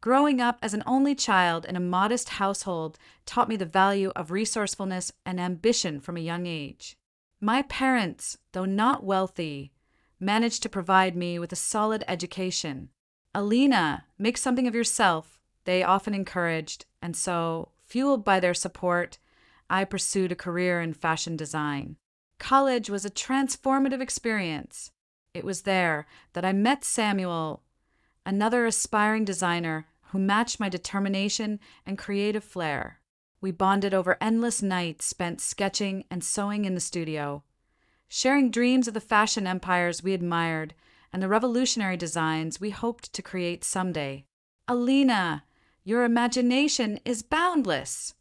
Growing up as an only child in a modest household taught me the value of resourcefulness and ambition from a young age. My parents, though not wealthy, managed to provide me with a solid education. "Alina, make something of yourself," they often encouraged, and so, fueled by their support, I pursued a career in fashion design. College was a transformative experience. It was there that I met Samuel, another aspiring designer who matched my determination and creative flair. We bonded over endless nights spent sketching and sewing in the studio, sharing dreams of the fashion empires we admired and the revolutionary designs we hoped to create someday. "Alina, your imagination is boundless,"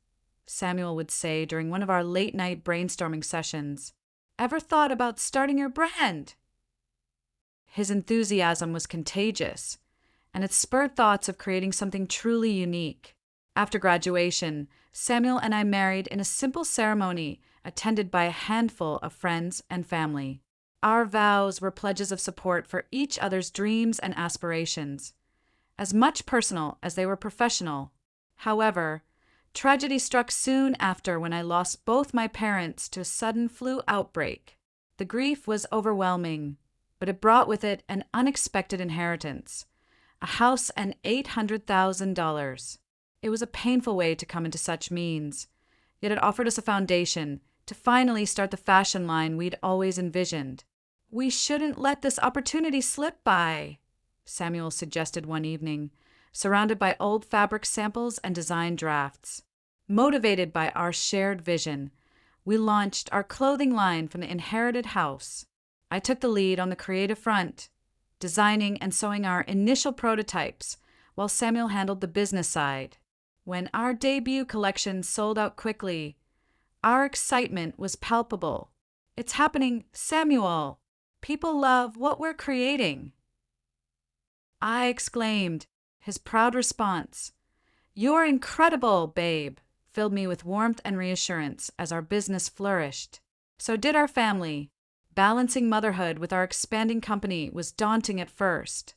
Samuel would say during one of our late-night brainstorming sessions. "Ever thought about starting your brand?" His enthusiasm was contagious, and it spurred thoughts of creating something truly unique. After graduation, Samuel and I married in a simple ceremony attended by a handful of friends and family. Our vows were pledges of support for each other's dreams and aspirations, as much personal as they were professional. However, tragedy struck soon after when I lost both my parents to a sudden flu outbreak. The grief was overwhelming, but it brought with it an unexpected inheritance, a house and $800,000. It was a painful way to come into such means, yet it offered us a foundation to finally start the fashion line we'd always envisioned. "We shouldn't let this opportunity slip by," Samuel suggested one evening, surrounded by old fabric samples and design drafts. Motivated by our shared vision, we launched our clothing line from the inherited house. I took the lead on the creative front, designing and sewing our initial prototypes, while Samuel handled the business side. When our debut collection sold out quickly, our excitement was palpable. "It's happening, Samuel! People love what we're creating!" I exclaimed. His proud response, "You're incredible, babe!" filled me with warmth and reassurance as our business flourished. So did our family. Balancing motherhood with our expanding company was daunting at first,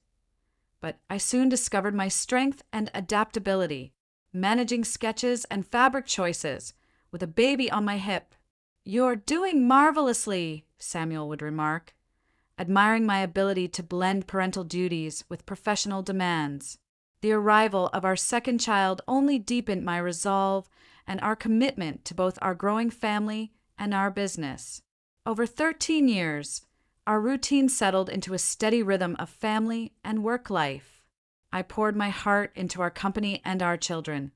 but I soon discovered my strength and adaptability, managing sketches and fabric choices with a baby on my hip. "You're doing marvelously," Samuel would remark, admiring my ability to blend parental duties with professional demands. The arrival of our second child only deepened my resolve and our commitment to both our growing family and our business. Over 13 years, our routine settled into a steady rhythm of family and work life. I poured my heart into our company and our children,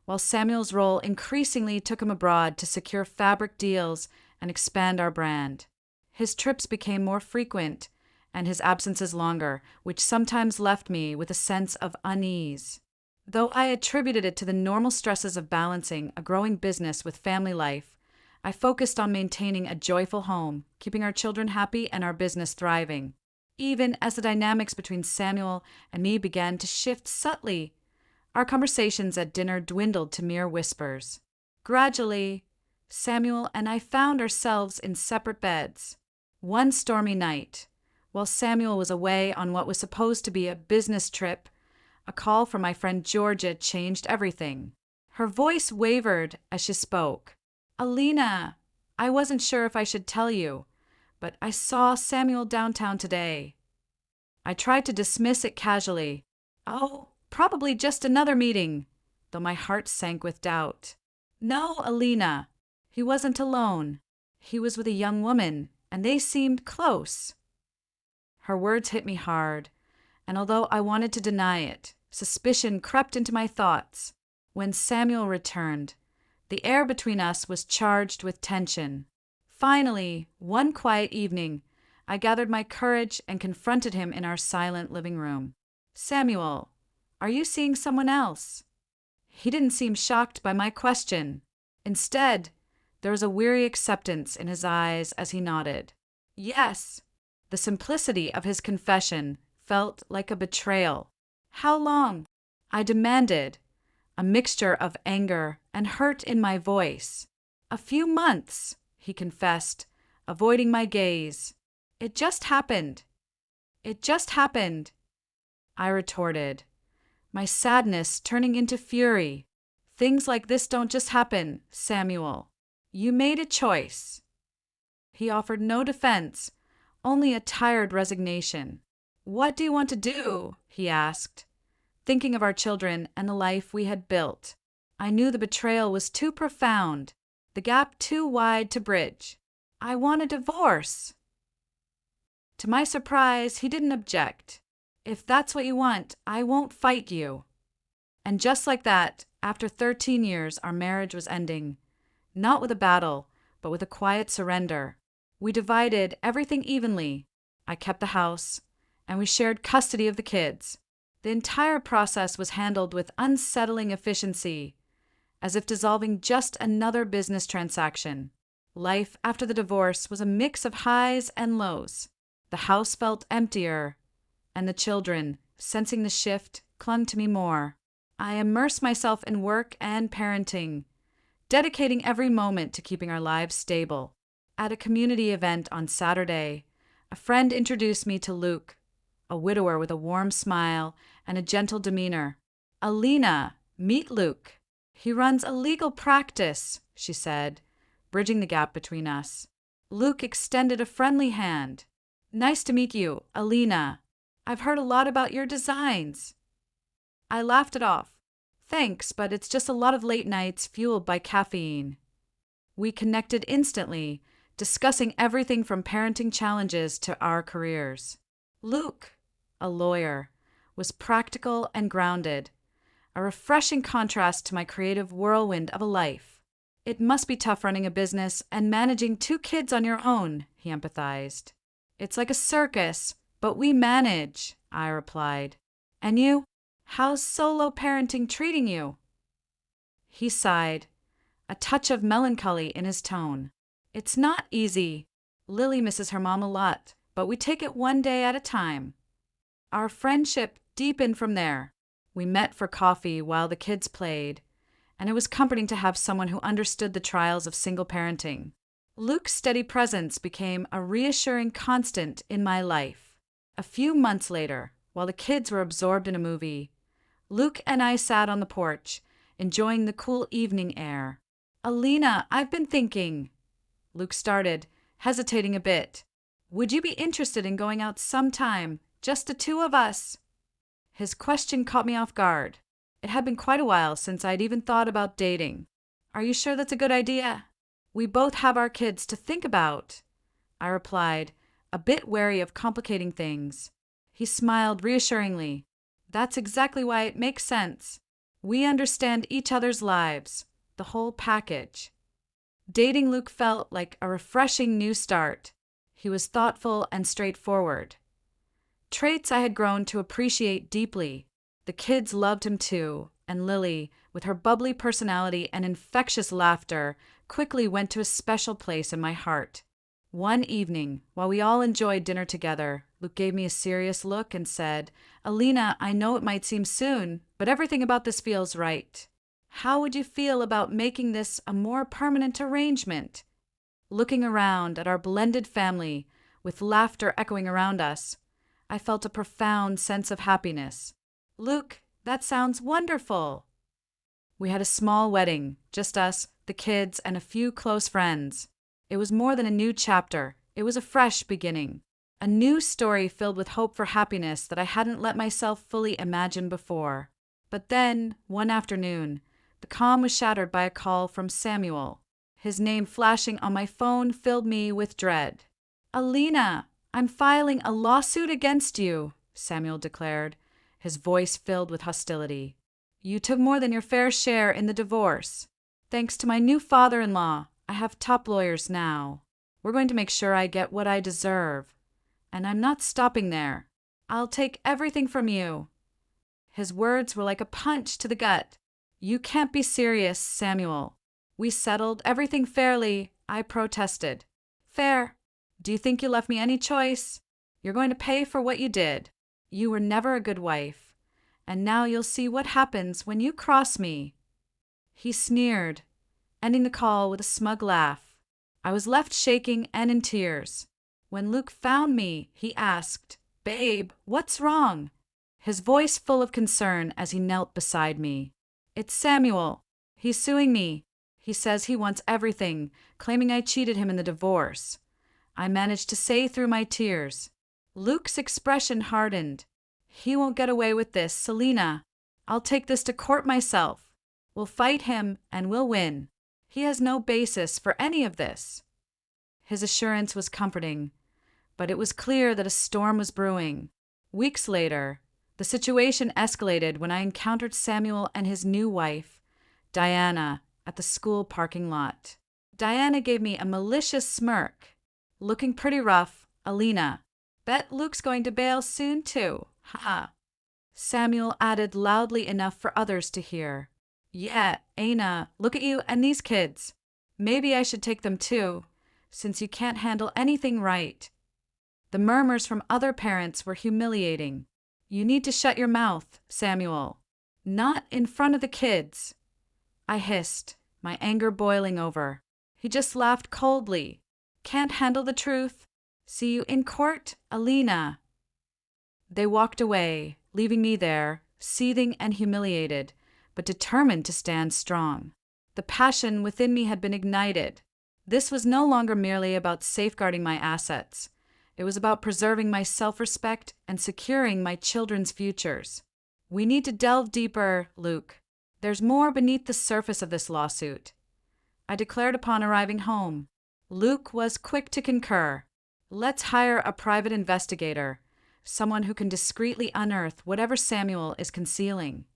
while Samuel's role increasingly took him abroad to secure fabric deals and expand our brand. His trips became more frequent and his absences longer, which sometimes left me with a sense of unease. Though I attributed it to the normal stresses of balancing a growing business with family life, I focused on maintaining a joyful home, keeping our children happy and our business thriving. Even as the dynamics between Samuel and me began to shift subtly, our conversations at dinner dwindled to mere whispers. Gradually, Samuel and I found ourselves in separate beds. One stormy night, while Samuel was away on what was supposed to be a business trip, a call from my friend Georgia changed everything. Her voice wavered as she spoke. "Alina, I wasn't sure if I should tell you, but I saw Samuel downtown today." I tried to dismiss it casually. "Oh, probably just another meeting," though my heart sank with doubt. "No, Alina, he wasn't alone. He was with a young woman, and they seemed close." Her words hit me hard, and although I wanted to deny it, suspicion crept into my thoughts. When Samuel returned, the air between us was charged with tension. Finally, one quiet evening, I gathered my courage and confronted him in our silent living room. "Samuel, are you seeing someone else?" He didn't seem shocked by my question. Instead, there was a weary acceptance in his eyes as he nodded. "Yes." The simplicity of his confession felt like a betrayal. "How long?" I demanded, a mixture of anger and hurt in my voice. "A few months," he confessed, avoiding my gaze. "It just happened." "It just happened," I retorted, my sadness turning into fury. Things like this don't just happen, Samuel. You made a choice. He offered no defense, only a tired resignation. What do you want to do? He asked. Thinking of our children and the life we had built, I knew the betrayal was too profound, the gap too wide to bridge. I want a divorce. To my surprise, he didn't object. If that's what you want, I won't fight you. And just like that, after 13 years, our marriage was ending. Not with a battle, but with a quiet surrender. We divided everything evenly. I kept the house, and we shared custody of the kids. The entire process was handled with unsettling efficiency, as if dissolving just another business transaction. Life after the divorce was a mix of highs and lows. The house felt emptier, and the children, sensing the shift, clung to me more. I immersed myself in work and parenting, dedicating every moment to keeping our lives stable. At a community event on Saturday, a friend introduced me to Luke, a widower with a warm smile and a gentle demeanor. Alina, meet Luke. He runs a legal practice, she said, bridging the gap between us. Luke extended a friendly hand. Nice to meet you, Alina. I've heard a lot about your designs. I laughed it off. Thanks, but it's just a lot of late nights fueled by caffeine. We connected instantly, discussing everything from parenting challenges to our careers. Luke, a lawyer, was practical and grounded, a refreshing contrast to my creative whirlwind of a life. It must be tough running a business and managing 2 kids on your own, he empathized. It's like a circus, but we manage, I replied. And you? How's solo parenting treating you? He sighed, a touch of melancholy in his tone. It's not easy. Lily misses her mom a lot, but we take it one day at a time. Our friendship deepened from there. We met for coffee while the kids played, and it was comforting to have someone who understood the trials of single parenting. Luke's steady presence became a reassuring constant in my life. A few months later, while the kids were absorbed in a movie, Luke and I sat on the porch, enjoying the cool evening air. Alina, I've been thinking. Luke started, hesitating a bit. Would you be interested in going out sometime, just the 2 of us? His question caught me off guard. It had been quite a while since I'd even thought about dating. Are you sure that's a good idea? We both have our kids to think about, I replied, a bit wary of complicating things. He smiled reassuringly. That's exactly why it makes sense. We understand each other's lives, the whole package. Dating Luke felt like a refreshing new start. He was thoughtful and straightforward. Traits I had grown to appreciate deeply. The kids loved him too, and Lily, with her bubbly personality and infectious laughter, quickly went to a special place in my heart. One evening, while we all enjoyed dinner together, Luke gave me a serious look and said, Alina, I know it might seem soon, but everything about this feels right. How would you feel about making this a more permanent arrangement? Looking around at our blended family, with laughter echoing around us, I felt a profound sense of happiness. Luke, that sounds wonderful. We had a small wedding, just us, the kids, and a few close friends. It was more than a new chapter. It was a fresh beginning. A new story filled with hope for happiness that I hadn't let myself fully imagine before. But then, one afternoon, the calm was shattered by a call from Samuel. His name flashing on my phone filled me with dread. Alina, I'm filing a lawsuit against you, Samuel declared, his voice filled with hostility. You took more than your fair share in the divorce. Thanks to my new father-in-law, I have top lawyers now. We're going to make sure I get what I deserve. And I'm not stopping there. I'll take everything from you. His words were like a punch to the gut. You can't be serious, Samuel. We settled everything fairly, I protested. Fair? Do you think you left me any choice? You're going to pay for what you did. You were never a good wife. And now you'll see what happens when you cross me. He sneered, ending the call with a smug laugh. I was left shaking and in tears. When Luke found me, he asked, Babe, what's wrong? his voice full of concern as he knelt beside me. "It's Samuel. He's suing me. He says he wants everything, claiming I cheated him in the divorce." I managed to say through my tears. Luke's expression hardened. "He won't get away with this, Selena. I'll take this to court myself. We'll fight him and we'll win. He has no basis for any of this." His assurance was comforting, but it was clear that a storm was brewing. Weeks later, the situation escalated when I encountered Samuel and his new wife, Diana, at the school parking lot. Diana gave me a malicious smirk. "Looking pretty rough, Alina. Bet Luke's going to bail soon too, ha." Samuel added loudly enough for others to hear. "Yeah, Aina, look at you and these kids. Maybe I should take them too, since you can't handle anything right." The murmurs from other parents were humiliating. "You need to shut your mouth, Samuel. Not in front of the kids." I hissed, my anger boiling over. He just laughed coldly. "Can't handle the truth? See you in court, Alina." They walked away, leaving me there, seething and humiliated, but determined to stand strong. The passion within me had been ignited. This was no longer merely about safeguarding my assets. It was about preserving my self-respect and securing my children's futures. "We need to delve deeper, Luke. There's more beneath the surface of this lawsuit," I declared upon arriving home. Luke was quick to concur. "Let's hire a private investigator, someone who can discreetly unearth whatever Samuel is concealing."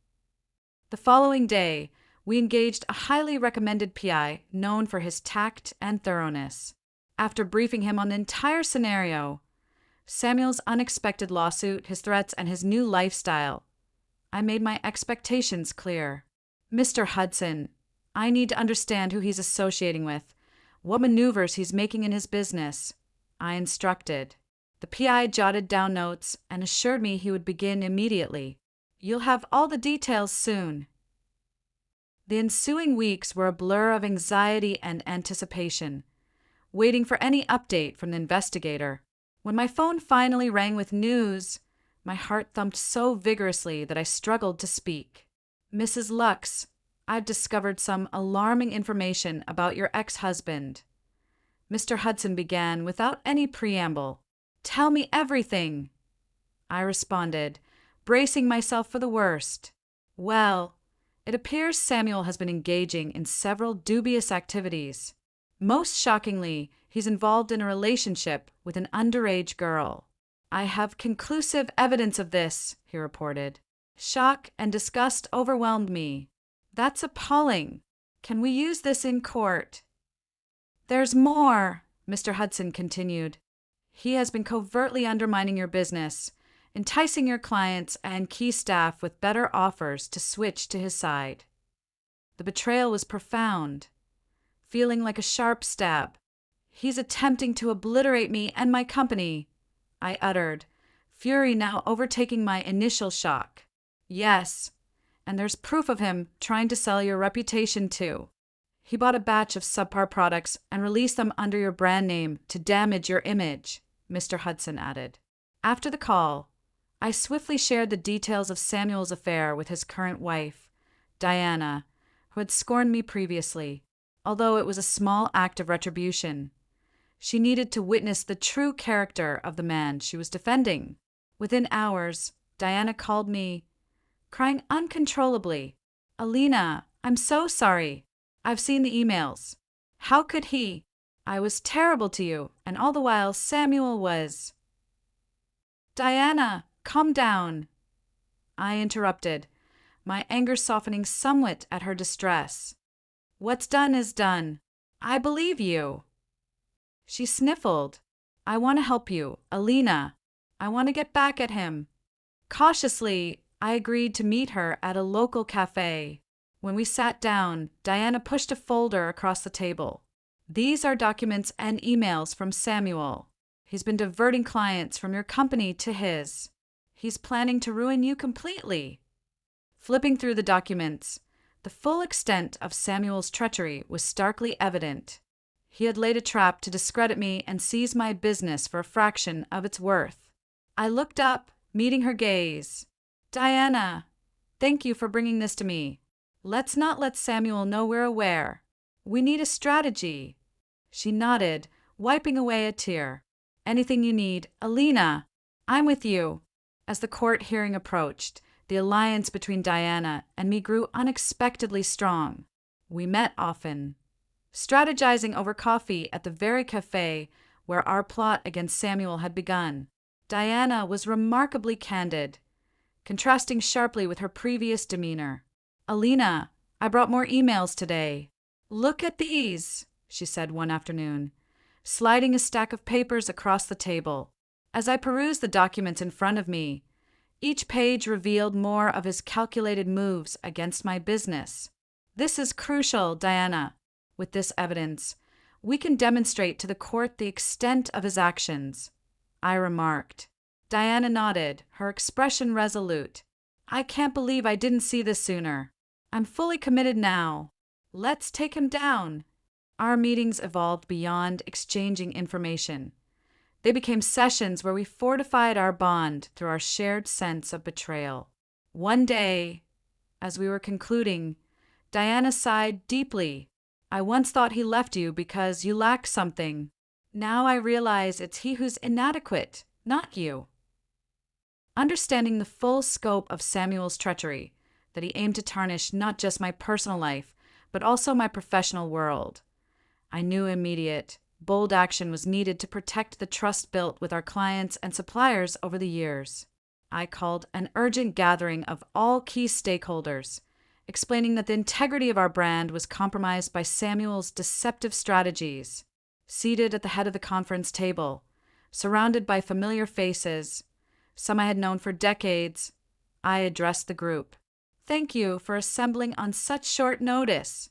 The following day, we engaged a highly recommended PI known for his tact and thoroughness. After briefing him on the entire scenario, Samuel's unexpected lawsuit, his threats, and his new lifestyle, I made my expectations clear. "Mr. Hudson, I need to understand who he's associating with, what maneuvers he's making in his business," I instructed. The PI jotted down notes and assured me he would begin immediately. "You'll have all the details soon." The ensuing weeks were a blur of anxiety and anticipation, waiting for any update from the investigator. When my phone finally rang with news, my heart thumped so vigorously that I struggled to speak. "Mrs. Lux, I've discovered some alarming information about your ex-husband." Mr. Hudson began without any preamble. "Tell me everything," I responded, bracing myself for the worst. "Well, it appears Samuel has been engaging in several dubious activities. Most shockingly, he's involved in a relationship with an underage girl." "I have conclusive evidence of this," he reported. Shock and disgust overwhelmed me. "That's appalling. Can we use this in court?" "There's more," Mr. Hudson continued. "He has been covertly undermining your business, enticing your clients and key staff with better offers to switch to his side." The betrayal was profound, feeling like a sharp stab. "He's attempting to obliterate me and my company," I uttered, fury now overtaking my initial shock. "Yes, and there's proof of him trying to sell your reputation too. He bought a batch of subpar products and released them under your brand name to damage your image," Mr. Hudson added. After the call, I swiftly shared the details of Samuel's affair with his current wife, Diana, who had scorned me previously. Although it was a small act of retribution, she needed to witness the true character of the man she was defending. Within hours, Diana called me, crying uncontrollably. "Alina, I'm so sorry. I've seen the emails. How could he? I was terrible to you, and all the while Samuel was—" "Diana, calm down," I interrupted, my anger softening somewhat at her distress. "What's done is done. I believe you." She sniffled. "I want to help you, Alina. I want to get back at him." Cautiously, I agreed to meet her at a local cafe. When we sat down, Diana pushed a folder across the table. "These are documents and emails from Samuel. He's been diverting clients from your company to his. He's planning to ruin you completely." Flipping through the documents, the full extent of Samuel's treachery was starkly evident. He had laid a trap to discredit me and seize my business for a fraction of its worth. I looked up, meeting her gaze. Diana, thank you for bringing this to me. Let's not let Samuel know we're aware. We need a strategy. She nodded, wiping away a tear. Anything you need, Alina. I'm with you. As the court hearing approached, the alliance between Diana and me grew unexpectedly strong. We met often, strategizing over coffee at the very cafe where our plot against Samuel had begun. Diana was remarkably candid, contrasting sharply with her previous demeanor. Alina, I brought more emails today. Look at these, she said one afternoon, sliding a stack of papers across the table. As I perused the documents in front of me, each page revealed more of his calculated moves against my business. This is crucial, Diana. With this evidence, we can demonstrate to the court the extent of his actions, I remarked. Diana nodded, her expression resolute. I can't believe I didn't see this sooner. I'm fully committed now. Let's take him down. Our meetings evolved beyond exchanging information. They became sessions where we fortified our bond through our shared sense of betrayal. One day, as we were concluding, Diana sighed deeply. I once thought he left you because you lacked something. Now I realize it's he who's inadequate, not you. Understanding the full scope of Samuel's treachery, that he aimed to tarnish not just my personal life, but also my professional world, I knew immediate, bold action was needed to protect the trust built with our clients and suppliers over the years. I called an urgent gathering of all key stakeholders, explaining that the integrity of our brand was compromised by Samuel's deceptive strategies. Seated at the head of the conference table, surrounded by familiar faces, some I had known for decades, I addressed the group. Thank you for assembling on such short notice.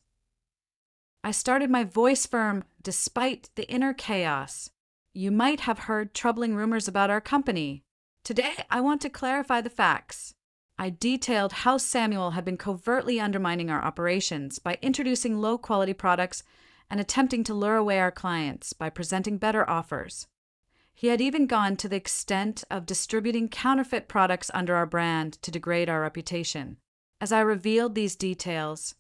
I started my voice firm despite the inner chaos. You might have heard troubling rumors about our company. Today, I want to clarify the facts. I detailed how Samuel had been covertly undermining our operations by introducing low-quality products and attempting to lure away our clients by presenting better offers. He had even gone to the extent of distributing counterfeit products under our brand to degrade our reputation. As I revealed these details,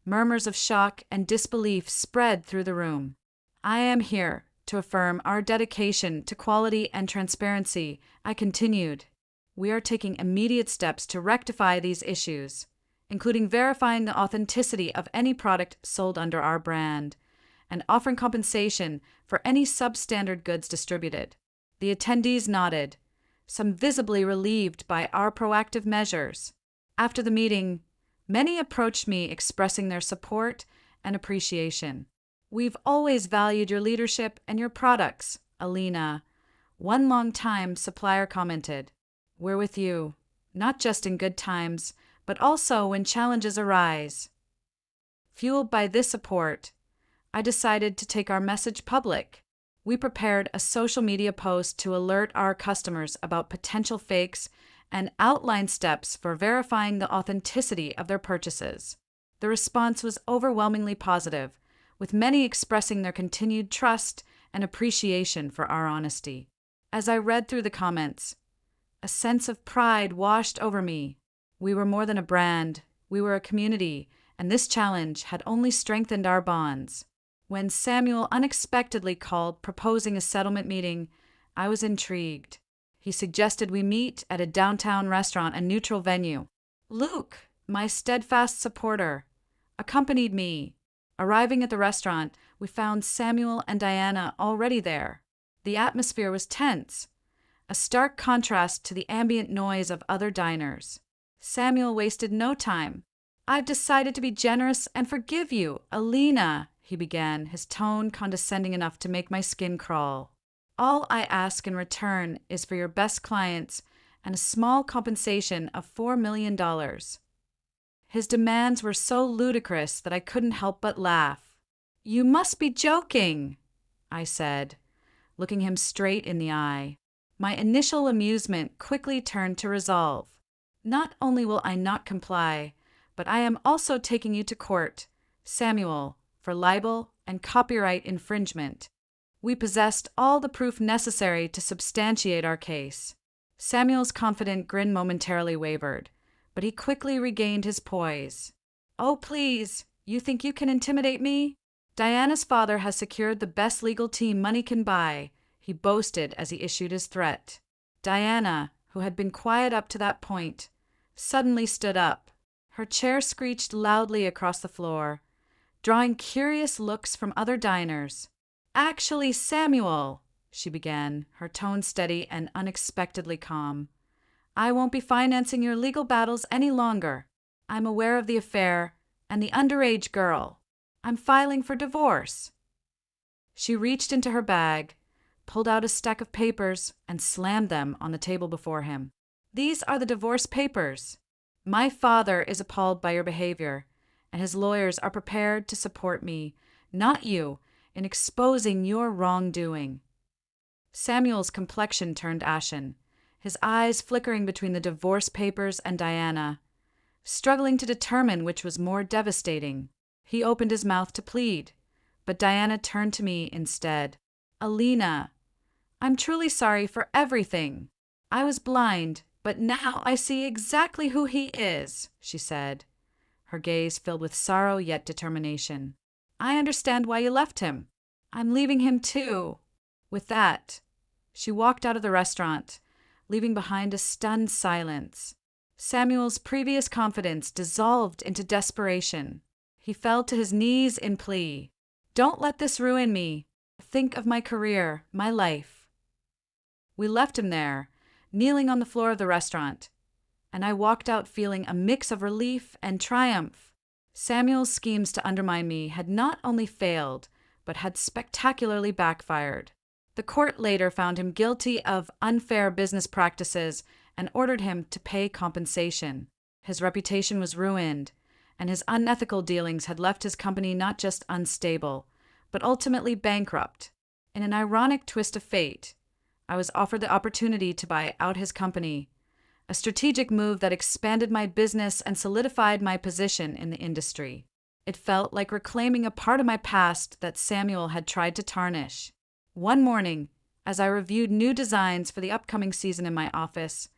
murmurs of shock and disbelief spread through the room. I am here to affirm our dedication to quality and transparency, I continued. We are taking immediate steps to rectify these issues, including verifying the authenticity of any product sold under our brand and offering compensation for any substandard goods distributed. The attendees nodded, some visibly relieved by our proactive measures. After the meeting, many approached me expressing their support and appreciation. We've always valued your leadership and your products, Alina, one longtime supplier commented. We're with you, not just in good times, but also when challenges arise. Fueled by this support, I decided to take our message public. We prepared a social media post to alert our customers about potential fakes and outline steps for verifying the authenticity of their purchases. The response was overwhelmingly positive, with many expressing their continued trust and appreciation for our honesty. As I read through the comments, a sense of pride washed over me. We were more than a brand, we were a community, and this challenge had only strengthened our bonds. When Samuel unexpectedly called proposing a settlement meeting, I was intrigued. He suggested we meet at a downtown restaurant, a neutral venue. Luke, my steadfast supporter, accompanied me. Arriving at the restaurant, we found Samuel and Diana already there. The atmosphere was tense, a stark contrast to the ambient noise of other diners. Samuel wasted no time. I've decided to be generous and forgive you, Alina, he began, his tone condescending enough to make my skin crawl. All I ask in return is for your best clients and a small compensation of $4 million. His demands were so ludicrous that I couldn't help but laugh. You must be joking, I said, looking him straight in the eye. My initial amusement quickly turned to resolve. Not only will I not comply, but I am also taking you to court, Samuel, for libel and copyright infringement. We possessed all the proof necessary to substantiate our case. Samuel's confident grin momentarily wavered, but he quickly regained his poise. "Oh, please, you think you can intimidate me? Diana's father has secured the best legal team money can buy," he boasted as he issued his threat. Diana, who had been quiet up to that point, suddenly stood up. Her chair screeched loudly across the floor, drawing curious looks from other diners. "Actually, Samuel," she began, her tone steady and unexpectedly calm, "I won't be financing your legal battles any longer. I'm aware of the affair and the underage girl. I'm filing for divorce." She reached into her bag, pulled out a stack of papers, and slammed them on the table before him. "These are the divorce papers. My father is appalled by your behavior, and his lawyers are prepared to support me, not you, in exposing your wrongdoing." Samuel's complexion turned ashen, his eyes flickering between the divorce papers and Diana, struggling to determine which was more devastating. He opened his mouth to plead, but Diana turned to me instead. "Alina, I'm truly sorry for everything. I was blind, but now I see exactly who he is," she said, her gaze filled with sorrow yet determination. "I understand why you left him. I'm leaving him too." With that, she walked out of the restaurant, leaving behind a stunned silence. Samuel's previous confidence dissolved into desperation. He fell to his knees in plea. "Don't let this ruin me. Think of my career, my life." We left him there, kneeling on the floor of the restaurant, and I walked out feeling a mix of relief and triumph. Samuel's schemes to undermine me had not only failed, but had spectacularly backfired. The court later found him guilty of unfair business practices and ordered him to pay compensation. His reputation was ruined, and his unethical dealings had left his company not just unstable, but ultimately bankrupt. In an ironic twist of fate, I was offered the opportunity to buy out his company, a strategic move that expanded my business and solidified my position in the industry. It felt like reclaiming a part of my past that Samuel had tried to tarnish. One morning, as I reviewed new designs for the upcoming season in my office,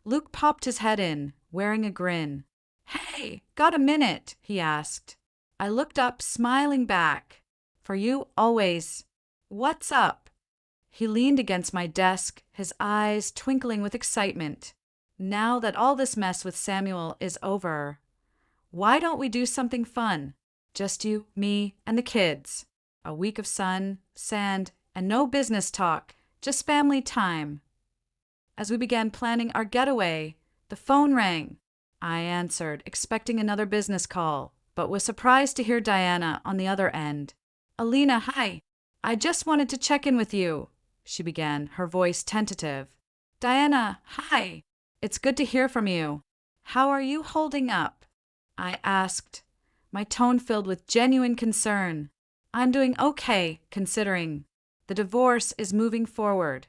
Luke popped his head in, wearing a grin. "Hey, got a minute?" he asked. I looked up, smiling back. "For you, always. What's up?" He leaned against my desk, his eyes twinkling with excitement. "Now that all this mess with Samuel is over, why don't we do something fun? Just you, me, and the kids. A week of sun, sand, and no business talk, just family time." As we began planning our getaway, the phone rang. I answered, expecting another business call, but was surprised to hear Diana on the other end. "Alina, hi. I just wanted to check in with you," she began, her voice tentative. "Diana, hi. It's good to hear from you. How are you holding up?" I asked, my tone filled with genuine concern. "I'm doing okay, considering. The divorce is moving forward,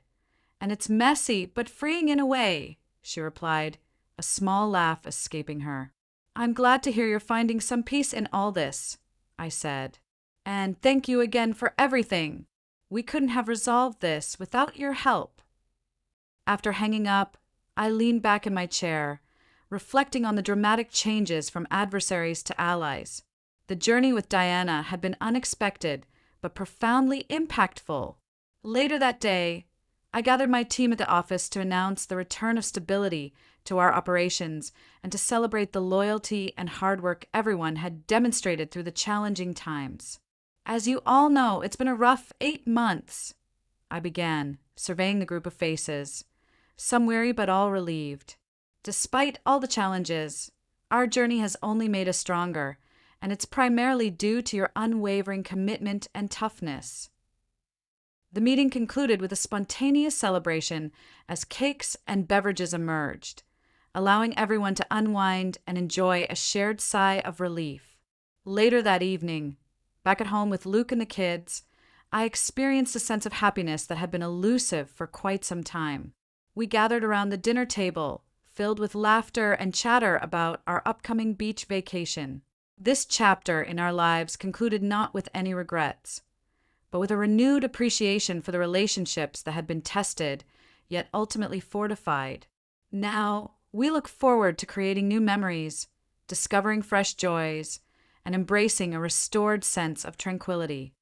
and it's messy but freeing in a way," she replied, a small laugh escaping her. "I'm glad to hear you're finding some peace in all this," I said. "And thank you again for everything. We couldn't have resolved this without your help." After hanging up, I leaned back in my chair, reflecting on the dramatic changes from adversaries to allies. The journey with Diana had been unexpected, but profoundly impactful. Later that day, I gathered my team at the office to announce the return of stability to our operations and to celebrate the loyalty and hard work everyone had demonstrated through the challenging times. "As you all know, it's been a rough 8 months," I began, surveying the group of faces, some weary but all relieved. "Despite all the challenges, our journey has only made us stronger, and it's primarily due to your unwavering commitment and toughness." The meeting concluded with a spontaneous celebration as cakes and beverages emerged, allowing everyone to unwind and enjoy a shared sigh of relief. Later that evening, back at home with Luke and the kids, I experienced a sense of happiness that had been elusive for quite some time. We gathered around the dinner table, filled with laughter and chatter about our upcoming beach vacation. This chapter in our lives concluded not with any regrets, but with a renewed appreciation for the relationships that had been tested, yet ultimately fortified. Now, we look forward to creating new memories, discovering fresh joys, and embracing a restored sense of tranquility.